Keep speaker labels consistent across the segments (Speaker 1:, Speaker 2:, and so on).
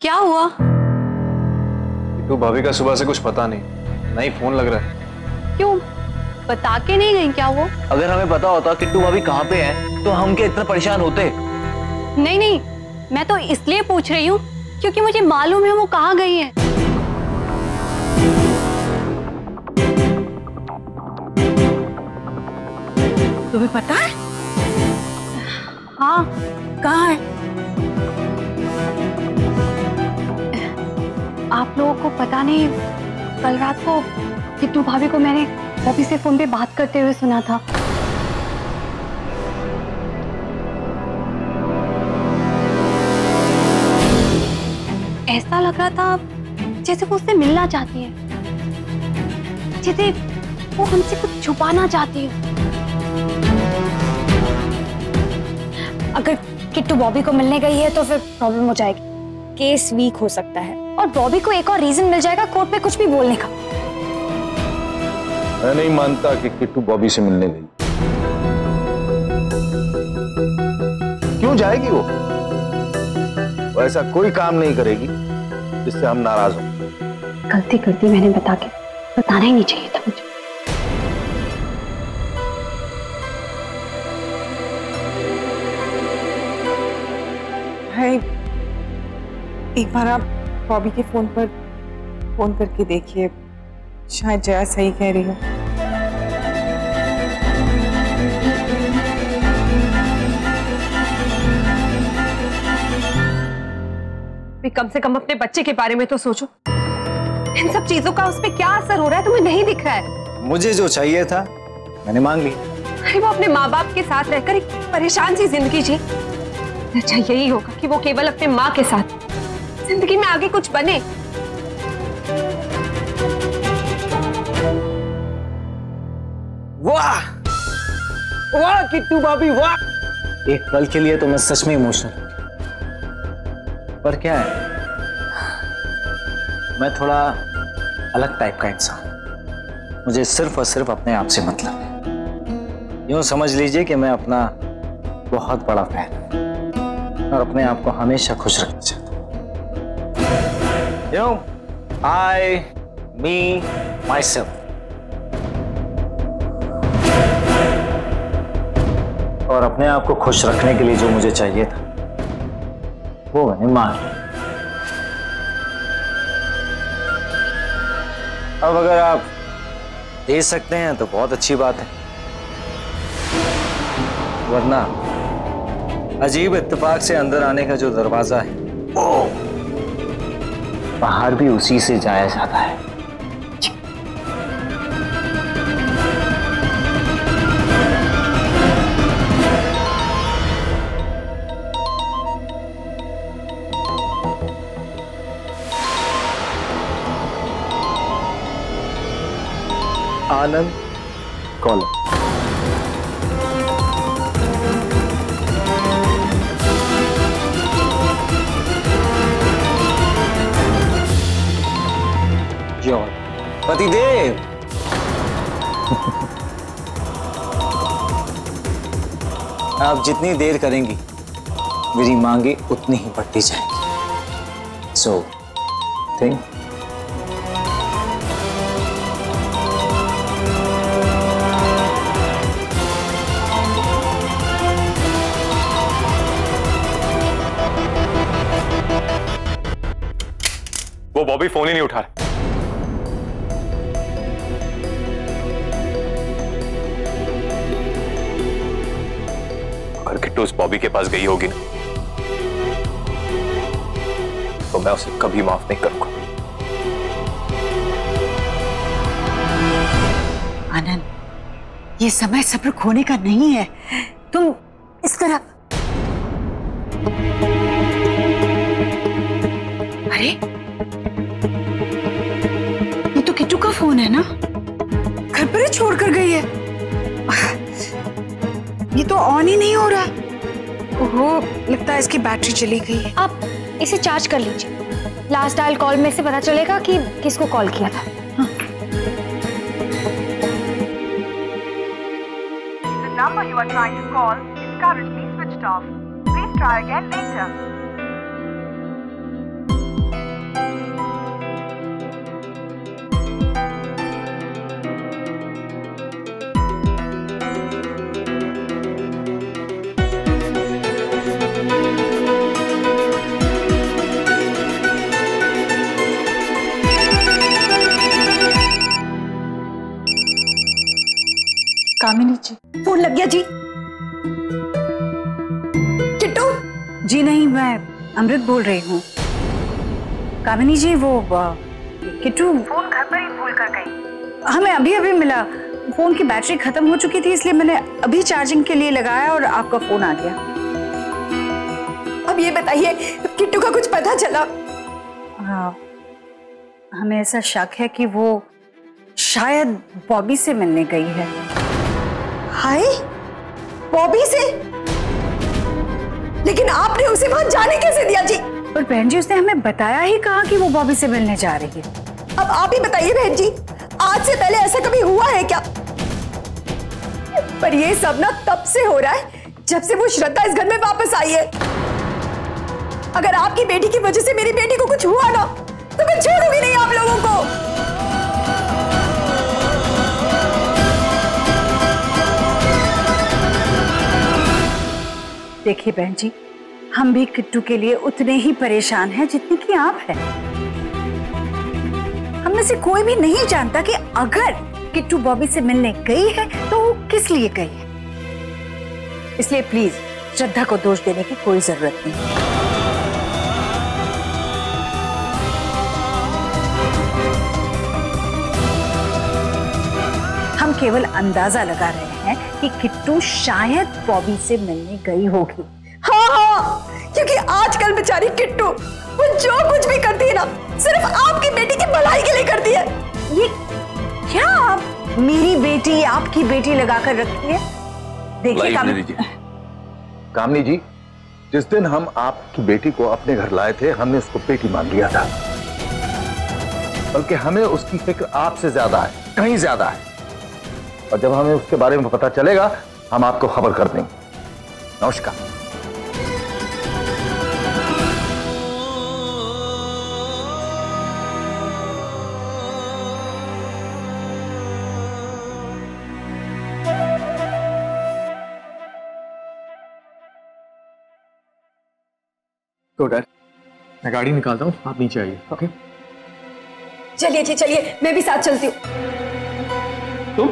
Speaker 1: क्या हुआ?
Speaker 2: तू भाभी का सुबह से कुछ पता नहीं फोन लग रहा है।
Speaker 1: क्यों, बता के नहीं गई क्या वो?
Speaker 3: अगर हमें पता होता किट्टू भाभी कहाँ पे है तो हम क्या इतना परेशान होते?
Speaker 1: नहीं, मैं तो इसलिए पूछ रही हूँ क्योंकि मुझे मालूम है वो कहाँ गई है।
Speaker 4: तुम्हें पता है?
Speaker 1: हाँ।
Speaker 4: कहाँ है?
Speaker 1: आप लोगों को पता नहीं, कल रात को किट्टू भाभी को मैंने बॉबी से फोन पे बात करते हुए सुना था। ऐसा लग रहा था जैसे वो उससे मिलना चाहती है, जैसे वो हमसे कुछ छुपाना चाहती है।
Speaker 5: अगर किट्टू बॉबी को मिलने गई है तो फिर प्रॉब्लम हो जाएगी, केस वीक हो सकता है और बॉबी को एक और रीजन मिल जाएगा कोर्ट पे कुछ भी बोलने का।
Speaker 6: मैं नहीं मानता कि किट्टू बॉबी से मिलने गई। क्यों जाएगी वो ऐसा कोई काम नहीं करेगी जिससे हम नाराज हों।
Speaker 1: गलती करती मैंने बताना ही नहीं चाहिए था मुझे।
Speaker 4: भाई, एक बार आप बॉबी के फोन पर फोन करके देखिए, शायद जया सही कह रही हो।
Speaker 7: कम से कम अपने बच्चे के बारे में तो सोचो। इन सब चीजों का उस पर क्या असर हो रहा है तुम्हें नहीं दिख रहा है?
Speaker 2: मुझे जो चाहिए था मैंने मांग लिया।
Speaker 7: अरे वो अपने माँ बाप के साथ रहकर एक परेशान सी जिंदगी जी। अच्छा यही होगा कि वो केवल अपने माँ के साथ जिंदगी में आगे कुछ बने।
Speaker 3: वाह वाह किट्टू भाभी वाह! एक पल के लिए तो मैं सच में इमोशनल हूं, पर क्या है, मैं थोड़ा अलग टाइप का इंसान। मुझे सिर्फ और सिर्फ अपने आप से मतलब है। यूं समझ लीजिए कि मैं अपना बहुत बड़ा फैन हूं और अपने आप को हमेशा खुश रखना चाहता हूं। यूं आई मी माई सेल्फ। और अपने आप को खुश रखने के लिए जो मुझे चाहिए था वो मैंने मांग लिया। अब अगर आप दे सकते हैं तो बहुत अच्छी बात है, वरना अजीब इत्तेफाक से अंदर आने का जो दरवाजा है वो बाहर भी उसी से जाया जाता है।
Speaker 6: आनंद कॉलम।
Speaker 3: जॉन पतिदेव। आप जितनी देर करेंगी मेरी मांगे उतनी ही बढ़ती जाएंगी। So think.
Speaker 2: वो बॉबी फोन ही नहीं उठा रहा। अगर किट्टू उस बॉबी के पास गई होगी ना तो मैं उसे कभी माफ नहीं करूंगा।
Speaker 4: आनंद, ये समय सब्र खोने का नहीं है। तुम इस तरह। अरे ये तो किट्टू का फोन है ना, घर पर ही छोड़ कर गई है। ये तो ऑन ही नहीं हो रहा। ओहो, लगता है इसकी बैटरी चली गई है।
Speaker 5: आप इसे चार्ज कर लीजिए, लास्ट डायल कॉल में से पता चलेगा कि किसको कॉल किया था।
Speaker 8: The number you are trying to call is currently switched off. Please try again later.
Speaker 9: अमृत बोल रही हूँ। कामिनी जी, वो किट्टू
Speaker 8: फोन घर पर ही भूल कर गई।
Speaker 9: हमें अभी अभी मिला। फोन की बैटरी खत्म हो चुकी थी, इसलिए मैंने अभी चार्जिंग के लिए लगाया और आपका फोन आ गया।
Speaker 7: अब ये बताइए, किट्टू का कुछ पता चला?
Speaker 9: हाँ, हमें ऐसा शक है कि वो शायद बॉबी से मिलने गई है।
Speaker 7: हाय, बॉबी से? लेकिन आपने उसे वहां जाने कैसे दिया जी?
Speaker 9: और बहन जी, उसने हमें बताया ही कहा कि वो बॉबी से मिलने जा रही है।
Speaker 7: अब आप ही बताइए बहन जी, आज से पहले ऐसा कभी हुआ है क्या? पर ये सब ना तब से हो रहा है जब से वो श्रद्धा इस घर में वापस आई है। अगर आपकी बेटी की वजह से मेरी बेटी को कुछ हुआ ना, तो मैं छोड़ूंगी नहीं आप लोगों को।
Speaker 9: देखिए बहन जी, हम भी किट्टू के लिए उतने ही परेशान हैं जितनी कि आप हैं। हम में से कोई भी नहीं जानता कि अगर किट्टू बॉबी से मिलने गई है तो वो किस लिए गई है। इसलिए प्लीज श्रद्धा को दोष देने की कोई जरूरत नहीं। हम केवल अंदाजा लगा रहे हैं कि किट्टू शायद बॉबी से मिलने गई होगी।
Speaker 7: हाँ, क्योंकि आजकल बेचारी किट्टू वो जो कुछ भी करती है ना, सिर्फ आपकी बेटी की भलाई के लिए करती है।
Speaker 9: ये क्या आप मेरी बेटी आपकी बेटी लगाकर रखी है? देखिए
Speaker 6: कामनी जी, जिस दिन हम आपकी बेटी को अपने घर लाए थे, हमने उसको बेटी मान लिया था। बल्कि हमें उसकी फिक्र आपसे ज्यादा है, कहीं ज्यादा है। और जब हमें उसके बारे में पता चलेगा, हम आपको खबर कर देंगे। नमस्कार।
Speaker 2: तो डैड, मैं गाड़ी निकालता हूँ, आप नीचे आइए। ओके?
Speaker 7: चलिए जी, चलिए, मैं भी साथ चलती हूँ।
Speaker 10: तुम?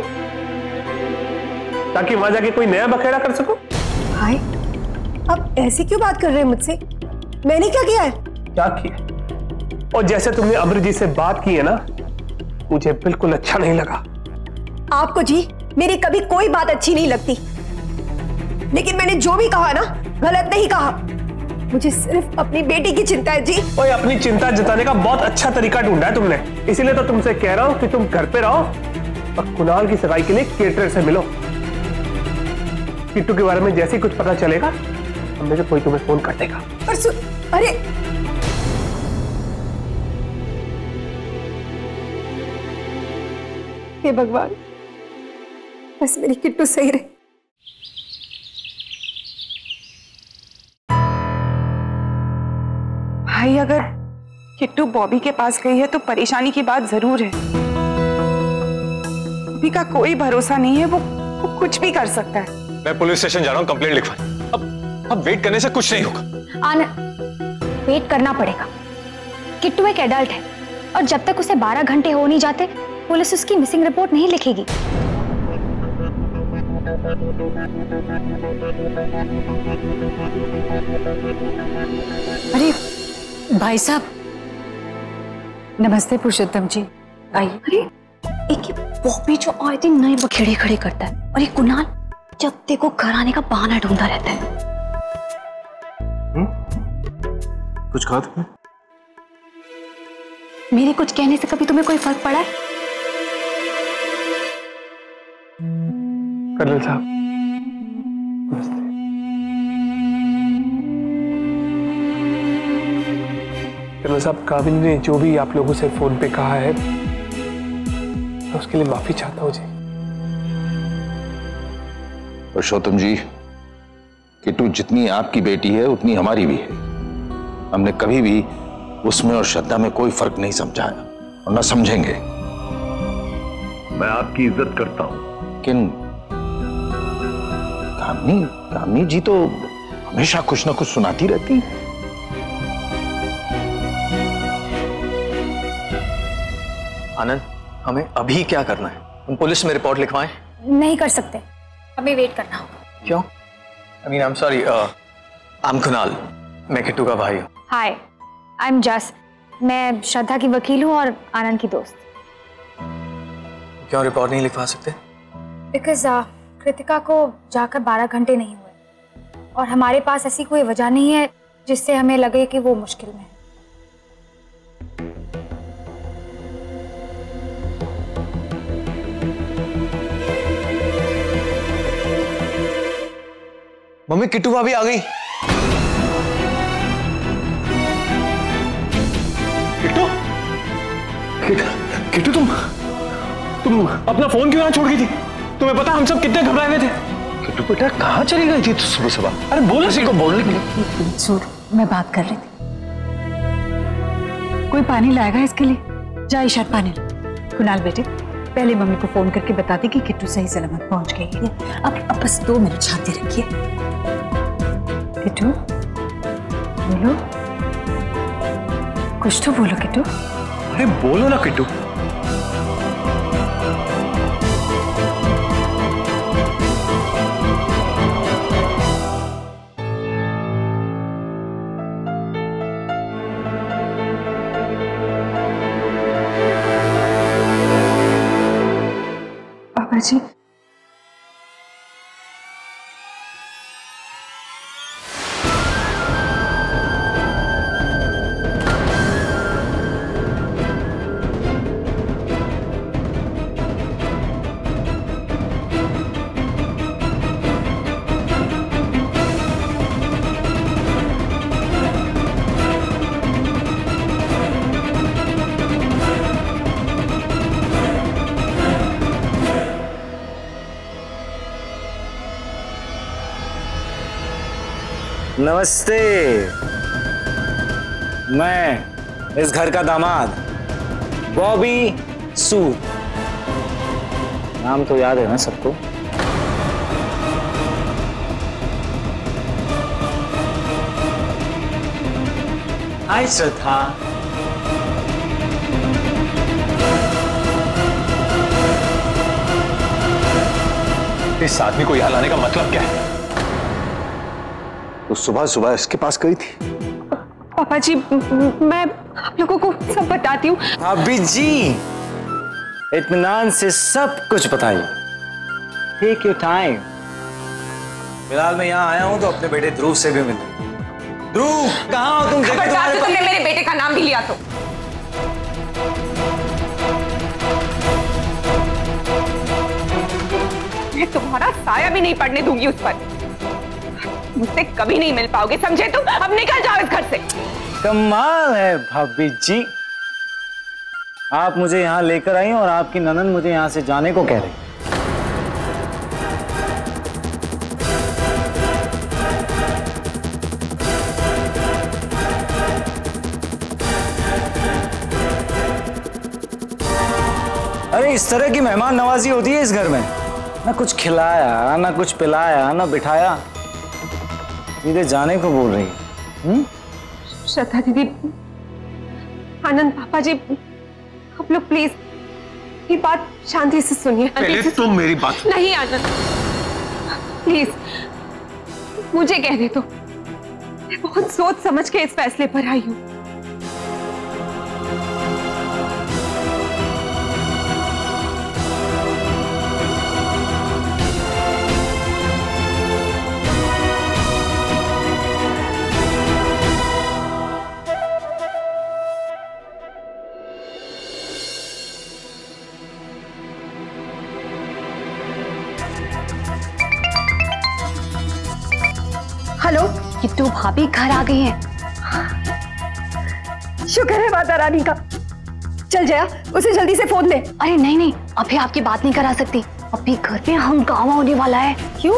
Speaker 10: ताकि वहां जाके कोई नया बखेड़ा कर सको?
Speaker 7: हाय, अब ऐसी क्यों बात कर रहे हैं मुझसे? मैंने क्या किया है?
Speaker 10: क्या किया? और जैसे तुमने अमृत जी से बात की है ना, मुझे बिल्कुल अच्छा नहीं लगा।
Speaker 7: आपको जी मेरी कभी कोई बात अच्छी नहीं लगती, लेकिन मैंने जो भी कहा ना, गलत नहीं कहा। मुझे सिर्फ अपनी बेटी की चिंता है जी।
Speaker 10: ओए, अपनी चिंता जताने का बहुत अच्छा तरीका ढूंढा है तुमने, इसीलिए तो तुमसे कह रहा हूं कि तुम घर पे रहो और कुणाल की सगाई के लिए केटरर से मिलो। किट्टू के बारे में जैसे ही कुछ पता चलेगा, हम में से कोई तुम्हें फोन कर देगा।
Speaker 7: अरे हे भगवान, बस मेरी किट्टू सही रहे।
Speaker 4: भाई, अगर किट्टू बॉबी के पास गई है तो परेशानी की बात जरूर है। बॉबी का कोई भरोसा नहीं है, वो कुछ भी कर सकता है।
Speaker 2: मैं पुलिस स्टेशन जा रहा हूँ कंप्लेंट लिखवाने। अब वेट करने से कुछ नहीं होगा।
Speaker 5: आनंद, वेट करना पड़ेगा। किट्टू एक एडल्ट है और जब तक उसे 12 घंटे हो नहीं जाते, पुलिस उसकी मिसिंग रिपोर्ट नहीं लिखेगी।
Speaker 9: अरे भाई साहब, नमस्ते पुरुषोत्तम जी, आइए।
Speaker 1: अरे एक बॉबी जो आए दिन नए बखेड़े खड़े करता है, और ये कुणाल जब देखो घर आने का बहाना ढूंढता रहता है।
Speaker 2: कुछ कहा तुमने?
Speaker 1: मेरे कुछ कहने से कभी तुम्हें कोई फर्क पड़ा है?
Speaker 10: कर्नल साहब, कर्नल साहब, कामिनी ने जो भी आप लोगों से फोन पे कहा है, मैं उसके लिए माफी चाहता हूँ जी।
Speaker 6: पुरुषोत्तम जी, किट्टू जितनी आपकी बेटी है उतनी हमारी भी है। हमने कभी भी उसमें और श्रद्धा में कोई फर्क नहीं समझा है और न समझेंगे। मैं आपकी इज्जत करता हूं, लेकिन कामनी जी तो हमेशा कुछ ना कुछ सुनाती रहती।
Speaker 2: आनंद, हमें अभी क्या करना है? हम पुलिस में रिपोर्ट लिखवाएं?
Speaker 5: नहीं कर सकते, हमें वेट करना होगा।
Speaker 2: क्यों? I mean, I am sorry, I am Kunal, मैं किट्टू का भाई हूँ।
Speaker 5: हाय, आई एम जस। मैं श्रद्धा की वकील हूँ और आनंद की दोस्त।
Speaker 3: क्यों रिपोर्ट नहीं लिखवा सकते?
Speaker 5: बिकॉज कृतिका को जाकर 12 घंटे नहीं हुए और हमारे पास ऐसी कोई वजह नहीं है जिससे हमें लगे कि वो मुश्किल में है।
Speaker 2: मम्मी, किट्टू भाभी आ गई।
Speaker 10: किट्टू तुम अपना फोन क्यों यहाँ छोड़ गई थी? तुम्हें पता हम सब कितने घबराए हुए थे।
Speaker 6: किट्टू बेटा कहाँ चली गई थी सुबह सुबह?
Speaker 10: अरे बोलो
Speaker 6: किसी को बोलने के लिए।
Speaker 9: मंसूर, मैं बात कर रही थी। कोई पानी लाएगा इसके लिए? जा ईशान पानी ला। कुणाल बेटे, पहले मम्मी को फोन करके बता दे कि किट्टू सही सलामत पहुंच गई है। अब बस 2 मिनट शांति रखिए। किट्टू बोलो, कुछ तो बोलो किट्टू।
Speaker 10: अरे बोलो ना किट्टू।
Speaker 4: पापा जी,
Speaker 3: नमस्ते। मैं इस घर का दामाद बॉबी सूद। नाम तो याद है ना सबको? हाय श्रद्धा।
Speaker 2: इस आदमी को यहाँ लाने का मतलब क्या है?
Speaker 6: तो सुबह सुबह इसके पास गई थी।
Speaker 4: पापा जी, मैं आप लोगों को सब बताती हूँ।
Speaker 3: भाभी जी, इत्मीनान से सब कुछ बताइए। Take your time. फिलहाल मैं यहाँ आया हूँ तो अपने बेटे ध्रुव से भी मिलूं। ध्रुव, कहाँ हो तुम?
Speaker 7: तुमने मेरे बेटे का नाम भी लिया तो मैं तुम्हारा साया भी नहीं पड़ने दूंगी उस पर। मुझसे कभी नहीं मिल पाओगे, समझे तुम? अब निकल जाओ इस घर से।
Speaker 3: कमाल है भाभी जी, आप मुझे यहाँ लेकर आई और आपकी ननद मुझे यहाँ से जाने को कह रही। अरे इस तरह की मेहमान नवाजी होती है इस घर में? ना कुछ खिलाया, ना कुछ पिलाया, ना बिठाया, सीधे जाने को बोल रही है।
Speaker 7: श्रद्धा दीदी, आनंद पापा जी, आप लोग प्लीज ये बात शांति से सुनिए।
Speaker 10: पहले तुम मेरी बात।
Speaker 7: नहीं आनंद, प्लीज मुझे कहने दो। मैं बहुत सोच समझ के इस फैसले पर आई हूँ।
Speaker 1: हेलो, किट्टू भाभी घर आ गई हैं।
Speaker 7: शुक्र है माता रानी का। चल जया, उसे जल्दी से फोन दे।
Speaker 1: अरे नहीं नहीं, अभी आपकी बात नहीं करा सकती। अभी घर पे हंगामा होने वाला है।
Speaker 7: क्यों?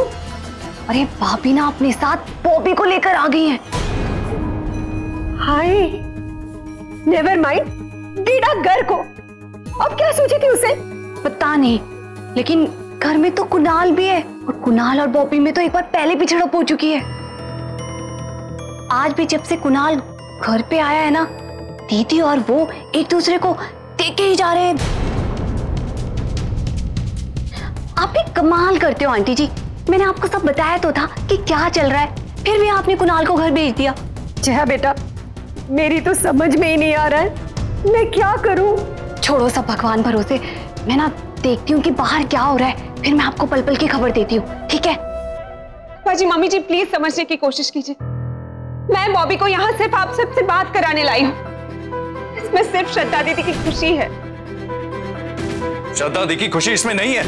Speaker 1: अरे भाभी ना अपने साथ बॉबी को लेकर आ गई हैं।
Speaker 7: हाय, नेवर माइंड, बीड़ा घर को। अब क्या सोची थी उसे?
Speaker 1: पता नहीं, लेकिन घर में तो कुणाल भी है और कुणाल और बॉबी में तो एक बार पहले भी झड़प हो चुकी है। आज भी जब से कुणाल घर पे आया है ना, दीदी और वो एक दूसरे को देखे ही जा रहे हैं। आप भी कमाल करते हो आंटी जी। मैंने आपको सब बताया तो था कि क्या चल रहा है, फिर भी आपने कुणाल को घर भेज दिया।
Speaker 7: जया बेटा, मेरी तो समझ में ही नहीं आ रहा है, मैं क्या करूं?
Speaker 1: छोड़ो सब भगवान भरोसे, मैं ना देखती हूँ कि बाहर क्या हो रहा है, फिर मैं आपको पल पल की खबर देती हूँ, ठीक है?
Speaker 7: पाजी मम्मी जी प्लीज समझने की कोशिश कीजिए। मैं बॉबी को यहाँ सिर्फ आप सबसे बात कराने लाई हूँ। इसमें सिर्फ श्रद्धा दीदी की खुशी है।
Speaker 2: श्रद्धा दी की खुशी इसमें नहीं है।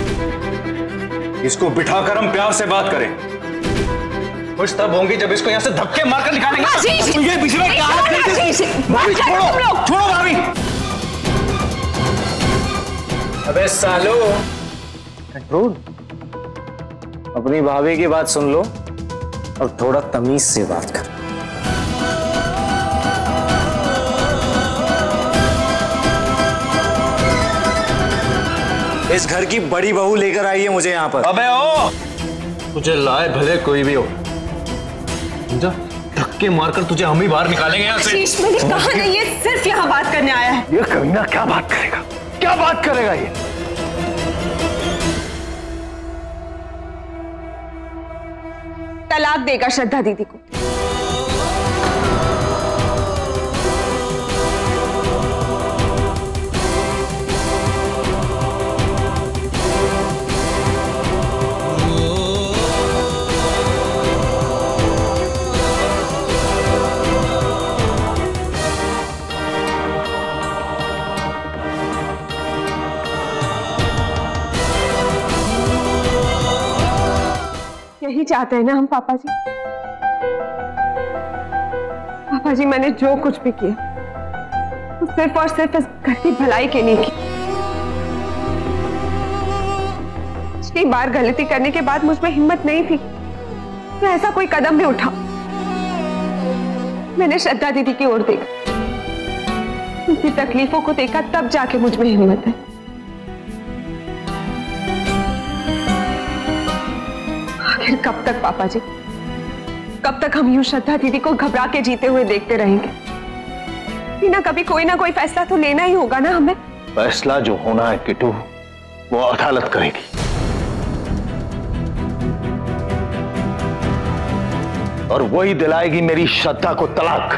Speaker 2: इसको बिठाकर हम प्यार से बात करें। खुश तब होंगी जब इसको यहाँ से धक्के मारकर निकालेंगे। ये पीछे में क्या हालत करती है? भाभी छोड़ो, छोड़ो भाभी।
Speaker 3: अबे सालो, कंट्रोल। अपनी भाभी की बात सुन लो और थोड़ा तमीज से बात कर। इस घर की बड़ी बहू लेकर आई है मुझे यहाँ पर।
Speaker 2: अबे ओ, तुझे लाए भले कोई भी हो, समझा? धक्के मारकर तुझे हम ही बाहर निकालेंगे यहाँ से।
Speaker 7: मैंने कहा नहीं, ये सिर्फ यहाँ बात करने आया है।
Speaker 6: ये कमीना क्या बात करेगा? क्या बात करेगा ये?
Speaker 7: तलाक देगा श्रद्धा दीदी को। यही चाहते हैं ना हम पापा जी। पापा जी मैंने जो कुछ भी किया वो सिर्फ और सिर्फ इस घर की भलाई के लिए की। कई बार गलती करने के बाद मुझ में हिम्मत नहीं थी मैं ऐसा कोई कदम भी उठा। मैंने श्रद्धा दीदी की ओर देखा, उनकी तकलीफों को देखा, तब जाके मुझ में हिम्मत है। आखिर कब तक पापा जी, कब तक हम यूं श्रद्धा दीदी को घबरा के जीते हुए देखते रहेंगे? ना कभी कोई ना कोई फैसला तो लेना ही होगा ना हमें।
Speaker 6: फैसला जो होना है किट्टू, वो अदालत करेगी। और वही दिलाएगी मेरी श्रद्धा को तलाक।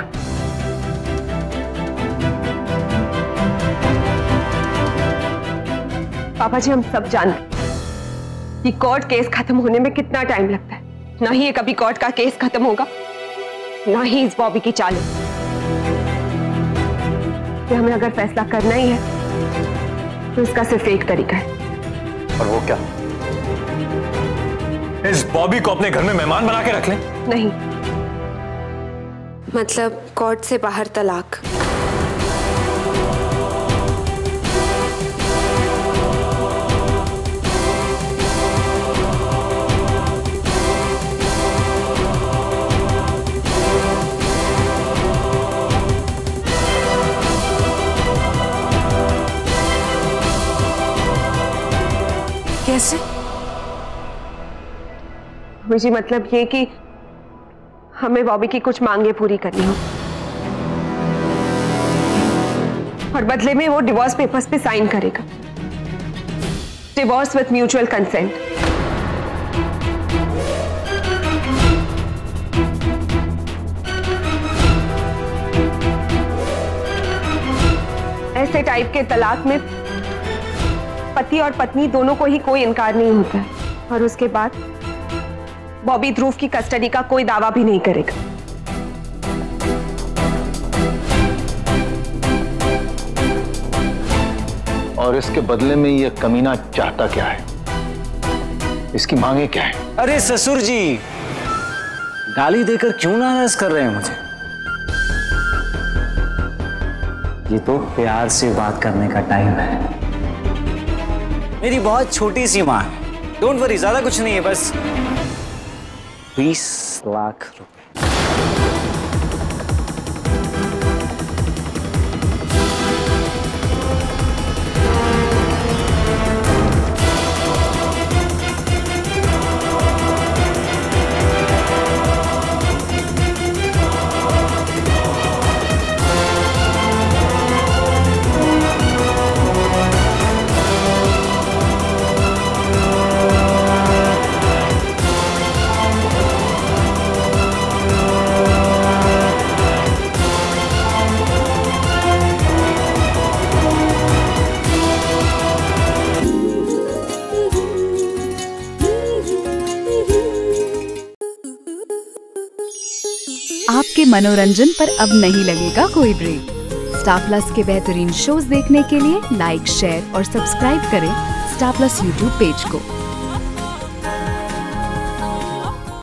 Speaker 7: पापा जी हम सब जानते कि कोर्ट केस खत्म होने में कितना टाइम लगता है। ना ही ये कभी कोर्ट का केस खत्म होगा, ना ही इस बॉबी की चाल। तो हमें अगर फैसला करना ही है तो इसका सिर्फ एक तरीका है।
Speaker 2: और वो क्या? इस बॉबी को अपने घर में मेहमान बना के रख लें?
Speaker 7: नहीं, मतलब कोर्ट से बाहर तलाक। कैसे? मुझे मतलब ये कि हमें बॉबी की कुछ मांगे पूरी करनी हो और बदले में वो डिवोर्स पेपर्स पे साइन करेगा। Divorce with mutual consent. ऐसे टाइप के तलाक में पति और पत्नी दोनों को ही कोई इनकार नहीं होता है और उसके बाद बॉबी ध्रुव की कस्टडी का कोई दावा भी नहीं करेगा।
Speaker 6: और इसके बदले में ये कमीना चाहता क्या है? इसकी मांगे क्या है?
Speaker 3: अरे ससुर जी, गाली देकर क्यों नाराज कर रहे हैं मुझे? ये तो प्यार से बात करने का टाइम है। मेरी बहुत छोटी सी मां है, डोंट वरी, ज्यादा कुछ नहीं है, बस 20 लाख रुपए।
Speaker 11: आपके मनोरंजन पर अब नहीं लगेगा कोई ब्रेक। स्टार प्लस के बेहतरीन शोज देखने के लिए लाइक, शेयर और सब्सक्राइब करें स्टार प्लस यूट्यूब पेज को।